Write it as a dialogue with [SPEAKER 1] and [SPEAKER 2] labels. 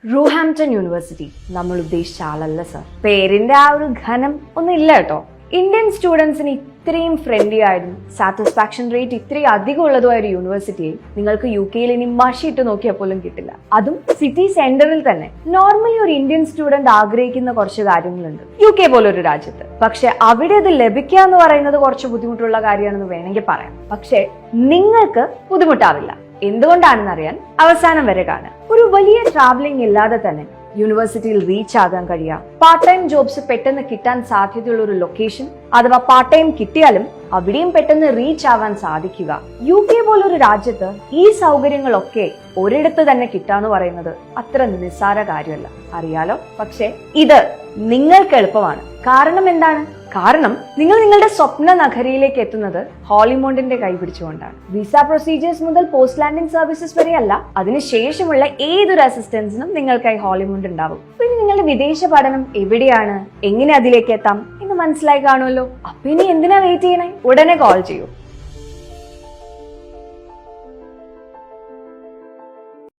[SPEAKER 1] റൂഹാംപ്ടൺ university നമ്മൾ ഉദ്ദേശിച്ച ആളല്ല സർ. പേരിന്റെ ആ ഒരു ഘനം ഒന്നും ഇല്ല കേട്ടോ. ഇന്ത്യൻ സ്റ്റുഡൻസിന് ഇത്രയും ഫ്രണ്ട്ലി ആയതും സാറ്റിസ്ഫാക്ഷൻ റേറ്റ് ഇത്രയും അധികം ഉള്ളതുമായ ഒരു യൂണിവേഴ്സിറ്റിയെ നിങ്ങൾക്ക് UK ഇനി മഷിയിട്ട് നോക്കിയാൽ പോലും കിട്ടില്ല. അതും സിറ്റി സെന്ററിൽ തന്നെ. നോർമലി ഒരു ഇന്ത്യൻ സ്റ്റുഡന്റ് ആഗ്രഹിക്കുന്ന കുറച്ച് കാര്യങ്ങളുണ്ട് UK പോലൊരു രാജ്യത്ത്. പക്ഷെ അവിടെ അത് ലഭിക്കുക എന്ന് പറയുന്നത് കുറച്ച് ബുദ്ധിമുട്ടുള്ള കാര്യമാണെന്ന് വേണമെങ്കിൽ പറയാം. പക്ഷെ നിങ്ങൾക്ക് ബുദ്ധിമുട്ടാവില്ല. എന്തുകൊണ്ടാണെന്നറിയാൻ അവസാനം വരെ കാണാം. ഒരു വലിയ ട്രാവലിംഗ് ഇല്ലാതെ തന്നെ യൂണിവേഴ്സിറ്റിയിൽ റീച്ച് ആകാൻ കഴിയാം. പാർട്ട് ടൈം ജോബ്സ് പെട്ടെന്ന് കിട്ടാൻ സാധ്യതയുള്ള ഒരു ലൊക്കേഷൻ, അഥവാ പാർട്ട് ടൈം കിട്ടിയാലും അവിടെയും പെട്ടെന്ന് റീച്ച് ആവാൻ സാധിക്കുക. UK പോലൊരു രാജ്യത്ത് ഈ സൗകര്യങ്ങളൊക്കെ ഒരിടത്ത് തന്നെ കിട്ടാന്ന് പറയുന്നത് അത്ര നിസ്സാര കാര്യമല്ല, അറിയാലോ. പക്ഷെ ഇത് നിങ്ങൾക്ക് എളുപ്പമാണ്. കാരണം എന്താണ്? കാരണം നിങ്ങൾ നിങ്ങളുടെ സ്വപ്ന നഗരിയിലേക്ക് എത്തുന്നത് ഹോളിമോണ്ടിന്റെ കൈ പിടിച്ചുകൊണ്ടാണ്. വിസ പ്രൊസീജിയേഴ്സ് മുതൽ പോസ്റ്റ് ലാൻഡിംഗ് സർവീസസ് വരെയല്ല, അതിനുശേഷമുള്ള ഏതൊരു അസിസ്റ്റൻസിനും നിങ്ങൾക്കായി ഹോളിമോണ്ട് ഉണ്ടാവും. പിന്നെ നിങ്ങളുടെ വിദേശ പഠനം എവിടെയാണ്, എങ്ങനെ അതിലേക്ക് എത്താം എന്ന് മനസ്സിലായി കാണുമല്ലോ. അപ്പൊ ഇനി എന്തിനാ വെയിറ്റ് ചെയ്യണേ? ഉടനെ കോൾ ചെയ്യൂ.